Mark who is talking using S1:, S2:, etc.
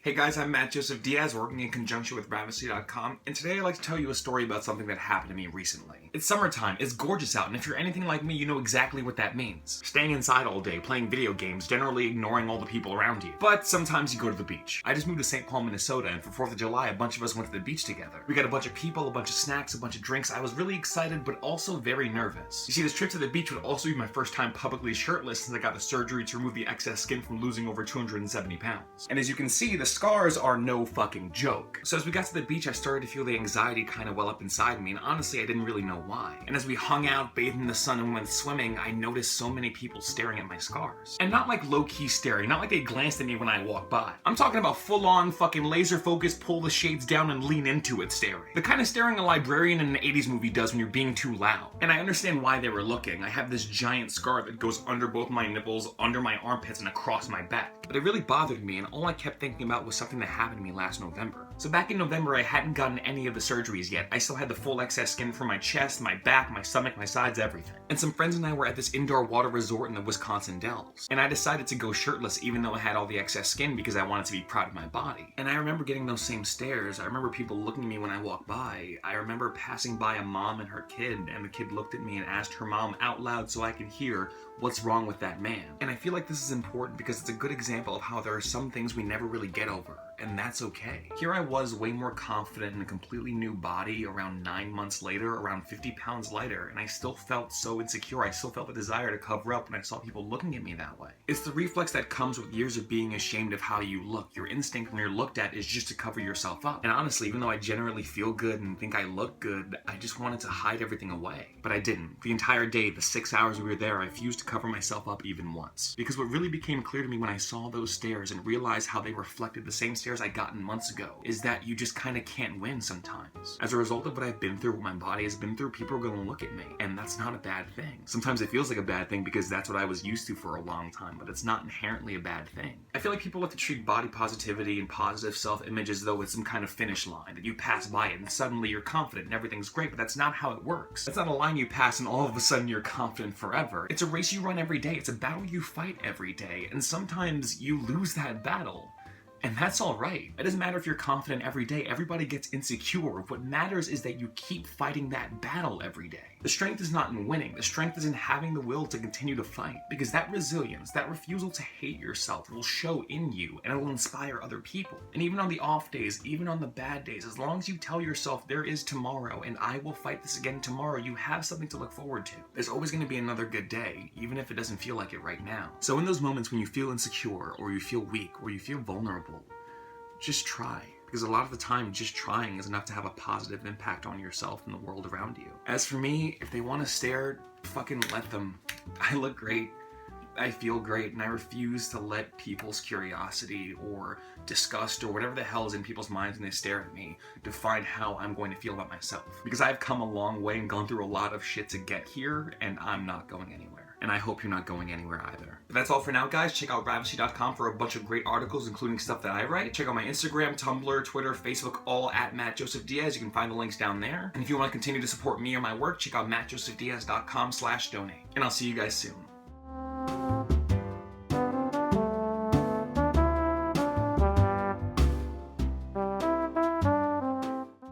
S1: Hey guys, I'm Matt Joseph Diaz, working in conjunction with Ravishly.com, and today I'd like to tell you a story about something that happened to me recently. It's summertime, it's gorgeous out, and if you're anything like me, you know exactly what that means. Staying inside all day, playing video games, generally ignoring all the people around you. But sometimes you go to the beach. I just moved to St. Paul, Minnesota, and for 4th of July, a bunch of us went to the beach together. We got a bunch of people, a bunch of snacks, a bunch of drinks. I was really excited, but also very nervous. You see, this trip to the beach would also be my first time publicly shirtless since I got the surgery to remove the excess skin from losing over 270 pounds. And as you can see, the scars are no fucking joke. So as we got to the beach, I started to feel the anxiety kind of well up inside me, and honestly, I didn't really know why. And as we hung out, bathed in the sun, and went swimming, I noticed so many people staring at my scars. And not like low-key staring, not like they glanced at me when I walked by. I'm talking about full-on fucking laser-focused, pull the shades down and lean into it staring. The kind of staring a librarian in an 80s movie does when you're being too loud. And I understand why they were looking. I have this giant scar that goes under both my nipples, under my armpits, and across my back. But it really bothered me, and all I kept thinking about was something that happened to me last November. So back in November, I hadn't gotten any of the surgeries yet. I still had the full excess skin from my chest, my back, my stomach, my sides, everything. And some friends and I were at this indoor water resort in the Wisconsin Dells. And I decided to go shirtless even though I had all the excess skin because I wanted to be proud of my body. And I remember getting those same stares. I remember people looking at me when I walked by. I remember passing by a mom and her kid, and the kid looked at me and asked her mom out loud so I could hear, "What's wrong with that man?" And I feel like this is important because it's a good example of how there are some things we never really get over, and that's okay. Here I was, way more confident in a completely new body around 9 months later, around 50 pounds lighter, and I still felt so insecure. I still felt the desire to cover up when I saw people looking at me that way. It's the reflex that comes with years of being ashamed of how you look. Your instinct when you're looked at is just to cover yourself up. And honestly, even though I generally feel good and think I look good, I just wanted to hide everything away. But I didn't. The entire day, the 6 hours we were there, I refused to cover myself up even once. Because what really became clear to me when I saw those stares and realized how they reflected the same stares I gotten months ago is that you just kind of can't win sometimes. As a result of what I've been through, what my body has been through, people are going to look at me, and that's not a bad thing. Sometimes it feels like a bad thing because that's what I was used to for a long time, but it's not inherently a bad thing. I feel like people like to treat body positivity and positive self-image as though it's some kind of finish line, that you pass by it and suddenly you're confident and everything's great, but that's not how it works. That's not a line you pass and all of a sudden you're confident forever. It's a race you run every day. It's a battle you fight every day, and sometimes you lose that battle. And that's alright. It doesn't matter if you're confident every day. Everybody gets insecure. What matters is that you keep fighting that battle every day. The strength is not in winning. The strength is in having the will to continue to fight. Because that resilience, that refusal to hate yourself will show in you, and it will inspire other people. And even on the off days, even on the bad days, as long as you tell yourself there is tomorrow and I will fight this again tomorrow, you have something to look forward to. There's always going to be another good day, even if it doesn't feel like it right now. So in those moments when you feel insecure, or you feel weak, or you feel vulnerable, just try. Because a lot of the time, just trying is enough to have a positive impact on yourself and the world around you. As for me, if they want to stare, fucking let them. I look great. I feel great, and I refuse to let people's curiosity or disgust or whatever the hell is in people's minds when they stare at me define how I'm going to feel about myself. Because I've come a long way and gone through a lot of shit to get here, and I'm not going anywhere. And I hope you're not going anywhere either. But that's all for now, guys. Check out Ravishly.com for a bunch of great articles, including stuff that I write. Check out my Instagram, Tumblr, Twitter, Facebook, all at Matt Joseph Diaz. You can find the links down there. And if you want to continue to support me or my work, check out mattjosephdiaz.com/donate. And I'll see you guys soon.